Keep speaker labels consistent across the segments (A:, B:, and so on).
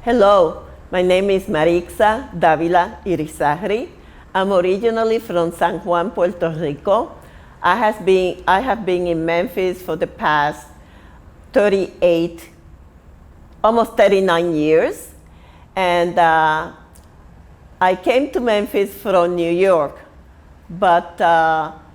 A: Hello, my name is Maritza Irizarry. I'm originally from San Juan, Puerto Rico. I have been in Memphis for the past 38, almost 39 years. And I came to Memphis from New York. But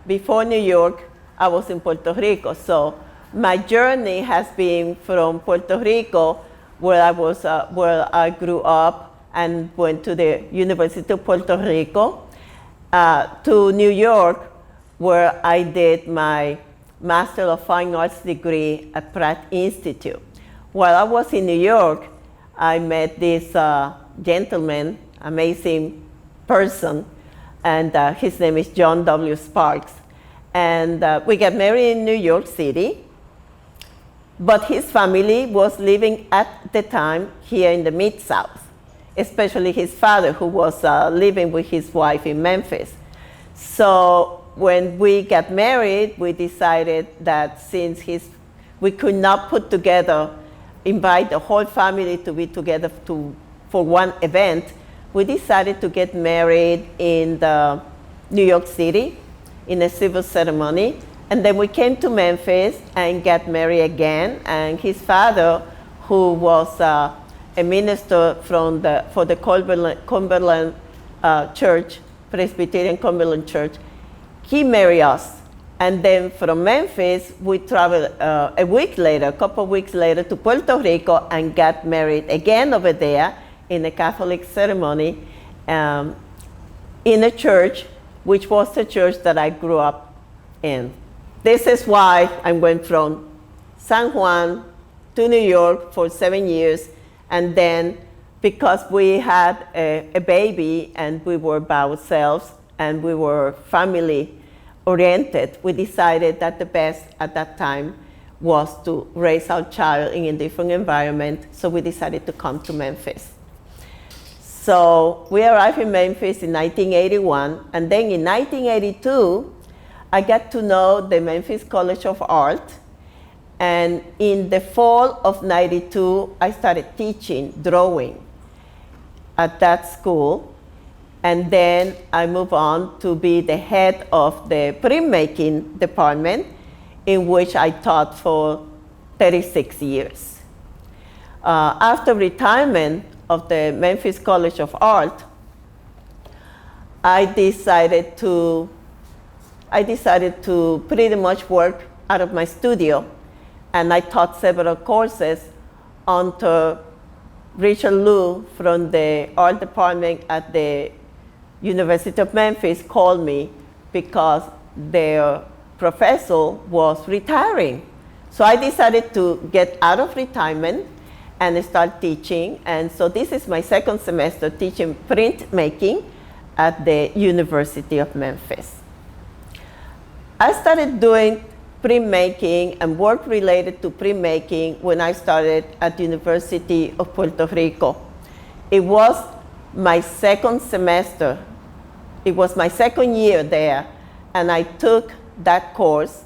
A: before New York, I was in Puerto Rico. So my journey has been from Puerto Rico, where I grew up and went to the University of Puerto Rico, to New York, where I did my Master of Fine Arts degree at Pratt Institute. While I was in New York, I met this gentleman, amazing person, and his name is John W. Sparks. And we got married in New York City. But his family was living at the time here in the Mid-South, especially his father, who was living with his wife in Memphis. So when we got married, we decided that since we could not invite the whole family to be together for one event, we decided to get married in New York City in a civil ceremony. And then we came to Memphis and got married again. And his father, who was a minister for the Cumberland Church, Presbyterian Cumberland Church, he married us. And then from Memphis, we traveled a couple of weeks later to Puerto Rico and got married again over there in a Catholic ceremony in a church, which was the church that I grew up in. This is why I went from San Juan to New York for 7 years. And then because we had a baby and we were by ourselves and we were family oriented, we decided that the best at that time was to raise our child in a different environment. So we decided to come to Memphis. So we arrived in Memphis in 1981. And then in 1982, I got to know the Memphis College of Art, and in the fall of '92, I started teaching drawing at that school, and then I moved on to be the head of the printmaking department, in which I taught for 36 years. After retirement of the Memphis College of Art, I decided to pretty much work out of my studio, and I taught several courses until Richard Liu from the art department at the University of Memphis called me because their professor was retiring. So I decided to get out of retirement and start teaching, and so this is my second semester teaching printmaking at the University of Memphis. I started doing printmaking and work related to printmaking when I started at the University of Puerto Rico. It was my second semester. It was my second year there, and I took that course,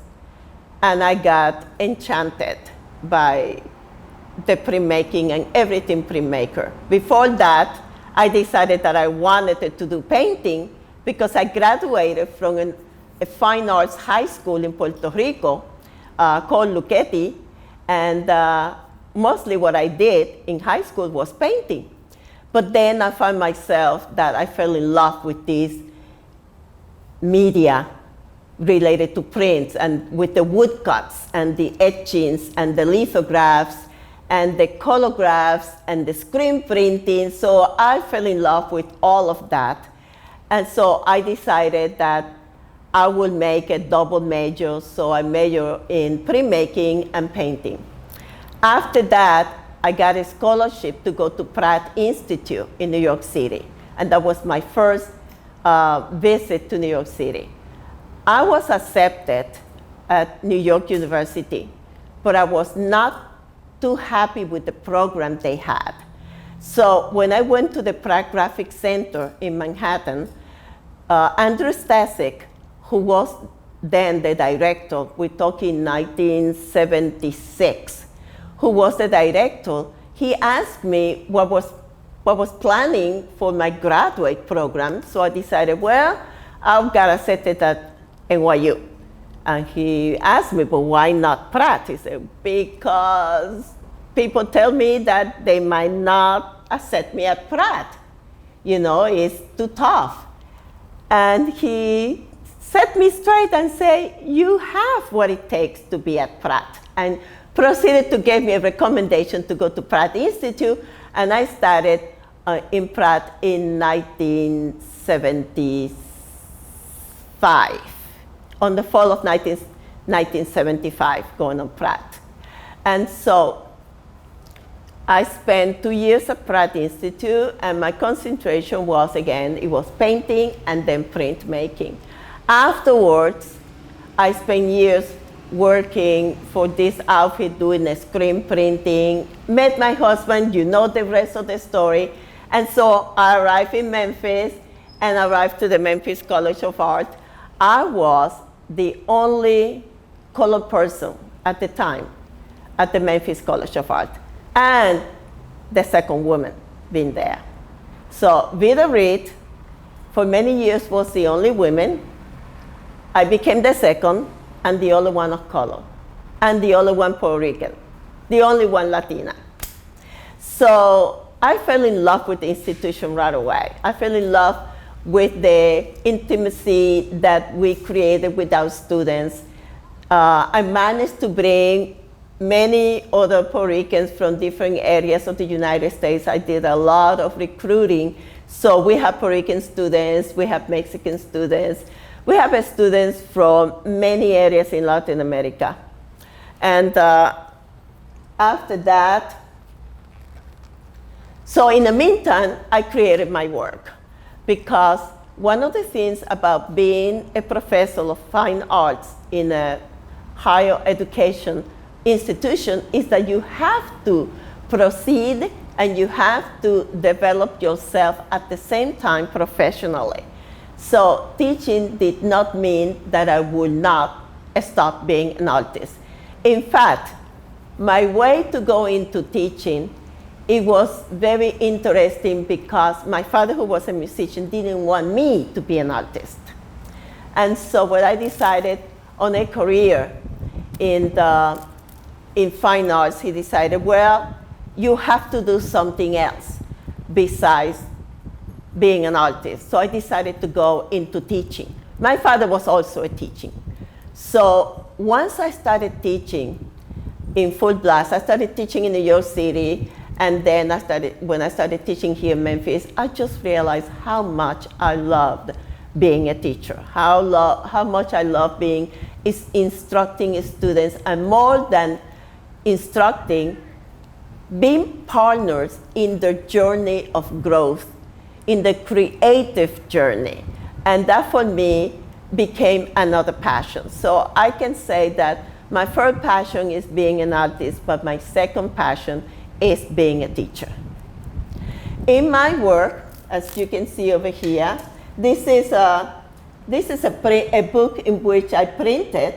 A: and I got enchanted by the printmaking and everything printmaker. Before that, I decided that I wanted to do painting because I graduated from a fine arts high school in Puerto Rico called Luchetti, and mostly what I did in high school was painting. But then I found myself that I fell in love with this media related to prints, and with the woodcuts and the etchings and the lithographs and the colographs and the screen printing. So I fell in love with all of that. And so I decided that I would make a double major, so I majored in printmaking and painting. After that, I got a scholarship to go to Pratt Institute in New York City, and that was my first visit to New York City. I was accepted at New York University, but I was not too happy with the program they had. So when I went to the Pratt Graphic Center in Manhattan, Andrew Stasek, who was then the director, we're talking 1976, who was the director, he asked me what was was planning for my graduate program. So I decided, well, I've got to set it at NYU. And he asked me, but why not Pratt? He said, because people tell me that they might not accept me at Pratt. You know, it's too tough. And he set me straight and said, you have what it takes to be at Pratt. And proceeded to give me a recommendation to go to Pratt Institute. And I started in Pratt in 1975. On the fall of 1975, going on Pratt. And so I spent 2 years at Pratt Institute, and my concentration was, again, it was painting and then printmaking. Afterwards, I spent years working for this outfit doing the screen printing, met my husband, you know the rest of the story. And so I arrived in Memphis and arrived to the Memphis College of Art. I was the only colored person at the time at the Memphis College of Art, and the second woman being there. So Vida Reed, for many years, was the only woman. I became the second, and the only one of color, and the only one Puerto Rican, the only one Latina. So I fell in love with the institution right away. I fell in love with the intimacy that we created with our students. I managed to bring many other Puerto Ricans from different areas of the United States. I did a lot of recruiting. So we have Puerto Rican students, we have Mexican students, we have students from many areas in Latin America. And after that, so in the meantime, I created my work. Because one of the things about being a professor of fine arts in a higher education institution is that you have to proceed and you have to develop yourself at the same time professionally. So teaching did not mean that I would not stop being an artist. In fact, my way to go into teaching, it was very interesting because my father, who was a musician, didn't want me to be an artist. And so when I decided on a career in fine arts, he decided, well, you have to do something else besides being an artist. So I decided to go into teaching. My father was also a teacher. So once I started teaching in full blast, I started teaching in New York City. And then when I started teaching here in Memphis, I just realized how much I loved being a teacher, how much I love instructing students, and more than instructing, being partners in their journey of growth, in the creative journey. And that for me became another passion. So I can say that my first passion is being an artist, but my second passion is being a teacher. In my work, as you can see over here, this is a book in which I printed.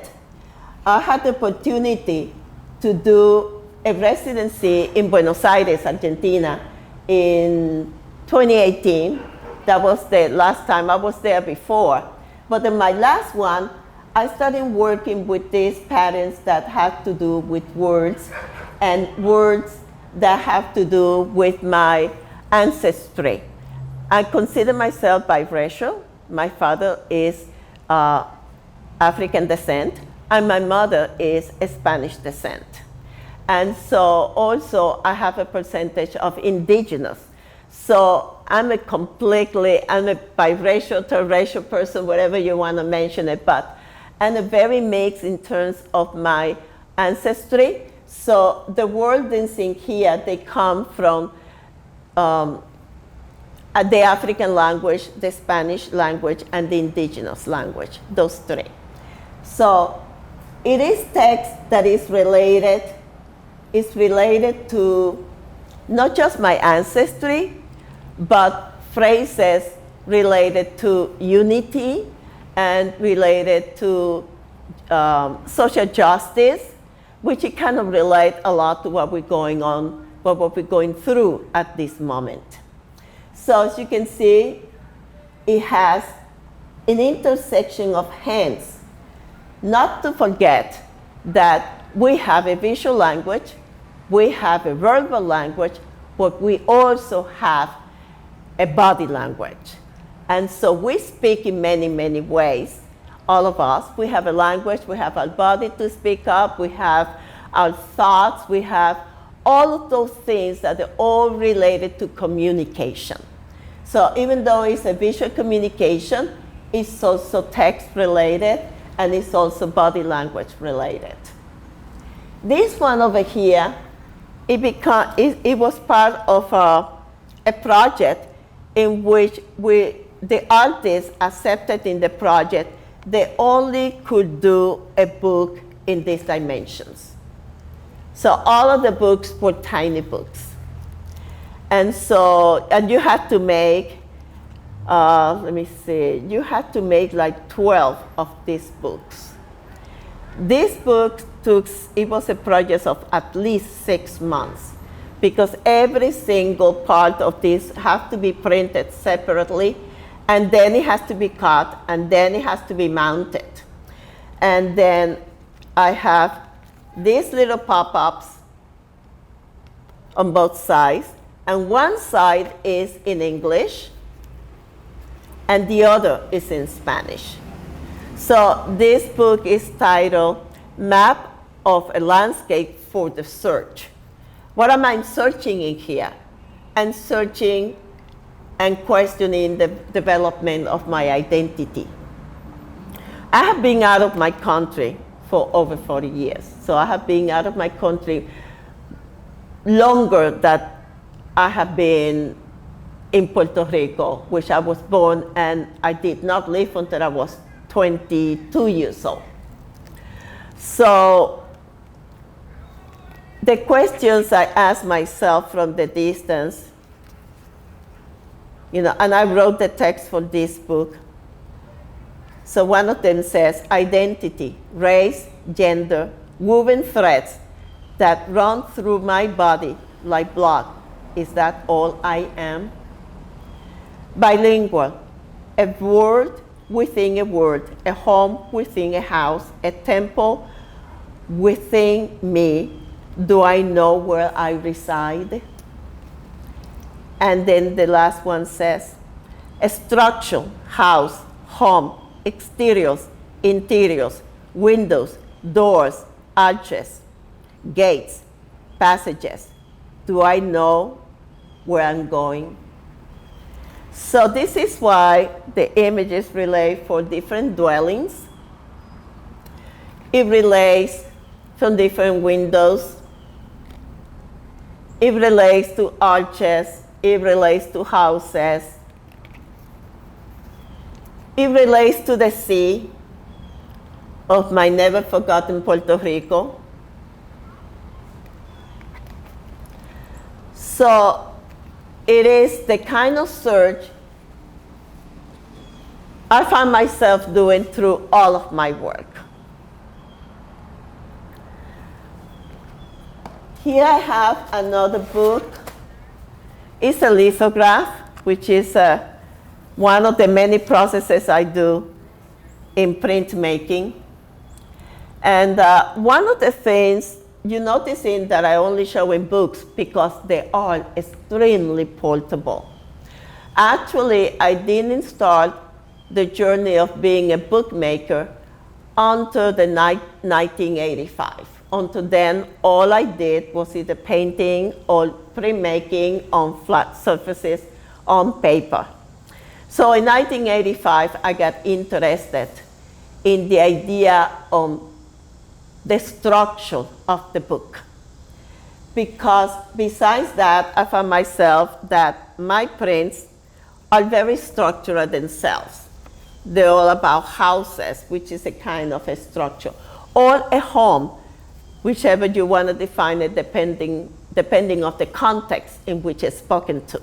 A: I had the opportunity to do a residency in Buenos Aires, Argentina in 2018. That was the last time. I was there before. But in my last one, I started working with these patterns that have to do with words, and words that have to do with my ancestry. I consider myself biracial. My father is African descent, and my mother is Spanish descent. And so also I have a percentage of indigenous. So I'm a biracial, interracial person, whatever you want to mention it, but I'm a very mixed in terms of my ancestry. So the wordings in here, they come from the African language, the Spanish language, and the indigenous language, those three. So it is text that is related to not just my ancestry, but phrases related to unity and related to social justice, which it kind of relate a lot to what we're going through at this moment. So as you can see, it has an intersection of hands. Not to forget that we have a visual language, we have a verbal language, but we also have a body language. And so we speak in many, many ways, all of us. We have a language, we have our body to speak up, we have our thoughts, we have all of those things that are all related to communication. So even though it's a visual communication, it's also text related and it's also body language related. This one over here, it was part of a project in which the artists accepted in the project, they only could do a book in these dimensions. So all of the books were tiny books. And you had to make, let me see, you had to make like 12 of these books. This book it was a project of at least 6 months because every single part of this has to be printed separately, and then it has to be cut, and then it has to be mounted. And then I have these little pop-ups on both sides, and one side is in English, and the other is in Spanish. So this book is titled Map of a Landscape for the Search. What am I searching in here? I'm searching and questioning the development of my identity. I have been out of my country for over 40 years. So I have been out of my country longer than I have been in Puerto Rico, which I was born, and I did not live until I was 22 years old. So the questions I asked myself from the distance, and I wrote the text for this book. So one of them says, identity, race, gender, woven threads that run through my body like blood. Is that all I am? Bilingual, a word within a word, a home within a house, a temple within me. Do I know where I reside? And then the last one says, a structure, house, home, exteriors, interiors, windows, doors, arches, gates, passages. Do I know where I'm going? So this is why the images relate for different dwellings. It relates from different windows. It relates to arches. It relates to houses. It relates to the sea of my never forgotten Puerto Rico. So it is the kind of search I find myself doing through all of my work. Here I have another book. It's a lithograph, which is one of the many processes I do in printmaking. And one of the things you notice in that I only show in books because they are extremely portable. Actually, I didn't start the journey of being a bookmaker until the 1985. Until then, all I did was either painting or printmaking on flat surfaces on paper. So in 1985, I got interested in the idea of the structure of the book. Because besides that, I found myself that my prints are very structural themselves. They're all about houses, which is a kind of a structure, or a home, whichever you want to define it, depending on the context in which it's spoken to.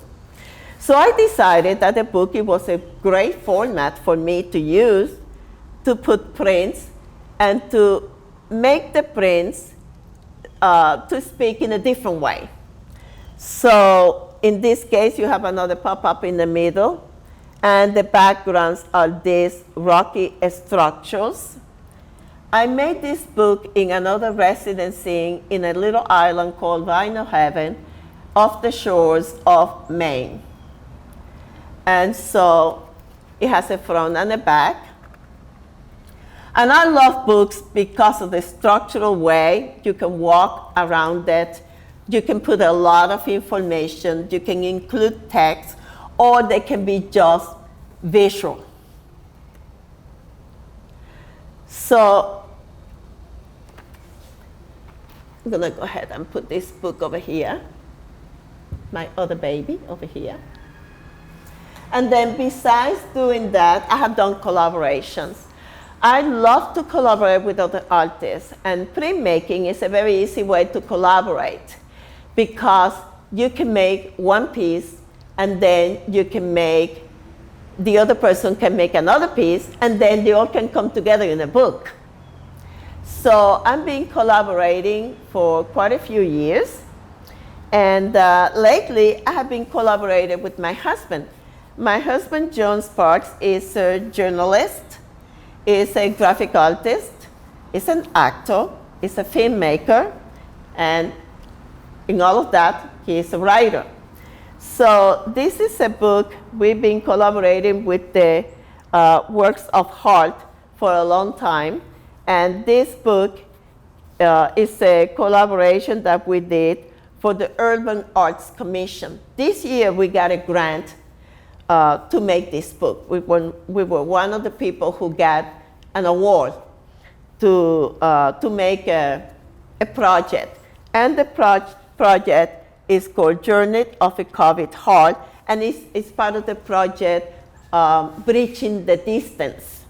A: So I decided that the book, it was a great format for me to use to put prints and to make the prints to speak in a different way. So in this case, you have another pop-up in the middle, and the backgrounds are these rocky structures. I made this book in another residency in a little island called Rhino Heaven off the shores of Maine. And so it has a front and a back. And I love books because of the structural way you can walk around it. You can put a lot of information. You can include text, or they can be just visual. So I'm going to go ahead and put this book over here, my other baby over here. And then besides doing that, I have done collaborations. I love to collaborate with other artists, and printmaking is a very easy way to collaborate because you can make one piece and then you can make, the other person can make another piece, and then they all can come together in a book. So I've been collaborating for quite a few years, and lately I have been collaborating with my husband. My husband, John Sparks, is a journalist, is a graphic artist, is an actor, is a filmmaker, and in all of that, he is a writer. So this is a book we've been collaborating with the works of art for a long time. And this book is a collaboration that we did for the Urban Arts Commission. This year we got a grant to make this book. We were one of the people who got an award to make a project. And the project is called Journey of a COVID Heart, and it's part of the project Bridging the Distance.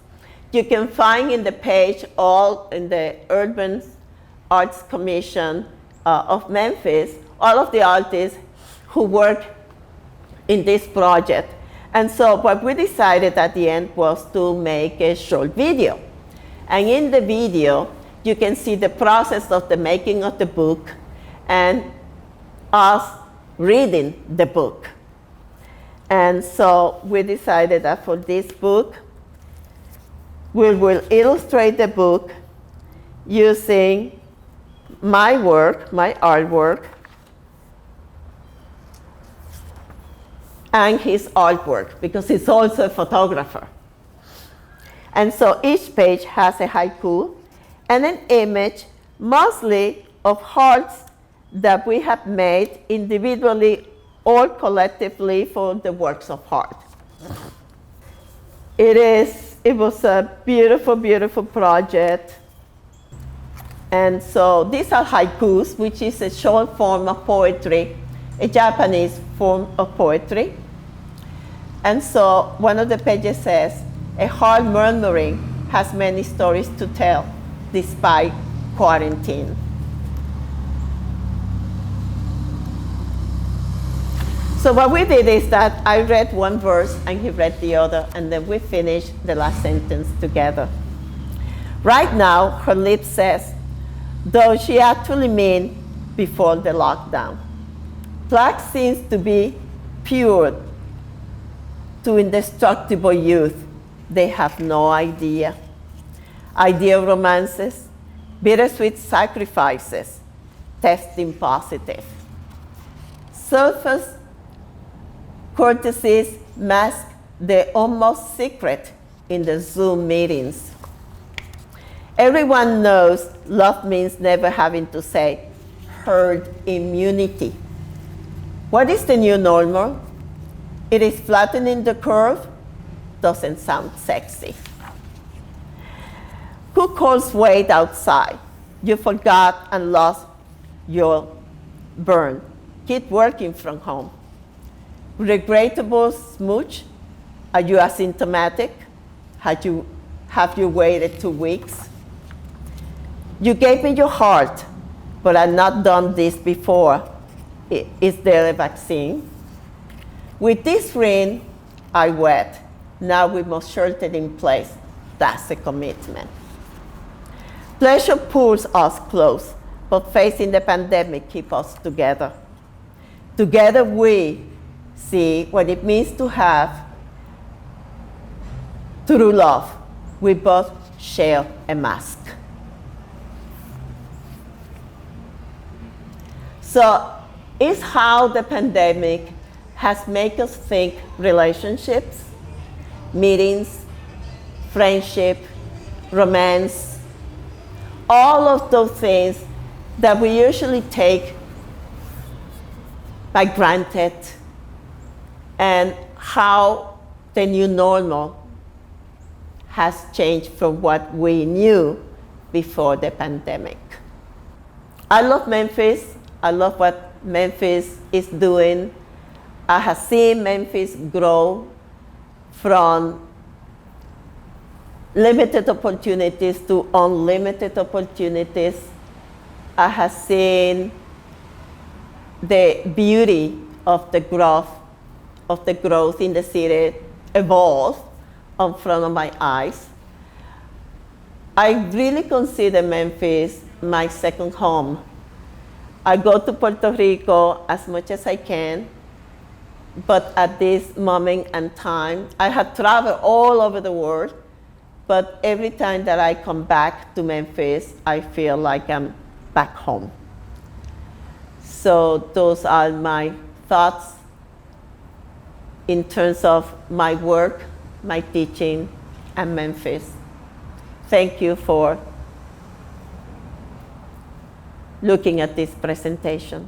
A: You can find in the page all in the Urban Arts Commission of Memphis, all of the artists who work in this project. And so what we decided at the end was to make a short video. And in the video, you can see the process of the making of the book and us reading the book. And so we decided that for this book, we will illustrate the book using my work, my artwork, and his artwork, because he's also a photographer. And so each page has a haiku and an image, mostly of hearts that we have made individually or collectively for the works of art. It was a beautiful, beautiful project. And so these are haikus, which is a short form of poetry, a Japanese form of poetry. And so one of the pages says, a heart murmuring has many stories to tell despite quarantine. So what we did is that I read one verse and he read the other, and then we finished the last sentence together. Right now, her lips says, though she actually meant before the lockdown. Black seems to be pure to indestructible youth. They have no idea. Ideal romances, bittersweet sacrifices, testing positive. Surface courtesies mask the almost secret in the Zoom meetings. Everyone knows love means never having to say herd immunity. What is the new normal? It is flattening the curve. Doesn't sound sexy. Who calls wait outside? You forgot and lost your burn. Keep working from home. Regrettable smooch? Are you asymptomatic? Have you waited 2 weeks? You gave me your heart, but I've not done this before. Is there a vaccine? With this ring, I wed. Now we must shelter in place. That's a commitment. Pleasure pulls us close, but facing the pandemic keeps us together. Together we see what it means to have true love. We both share a mask. So it's how the pandemic has made us think relationships, meetings, friendship, romance, all of those things that we usually take by granted, and how the new normal has changed from what we knew before the pandemic. I love Memphis. I love what Memphis is doing. I have seen Memphis grow from limited opportunities to unlimited opportunities. I have seen the beauty of the growth in the city evolve in front of my eyes. I really consider Memphis my second home. I go to Puerto Rico as much as I can, but at this moment and time, I have traveled all over the world, but every time that I come back to Memphis, I feel like I'm back home. So those are my thoughts in terms of my work, my teaching, and Memphis. Thank you for looking at this presentation.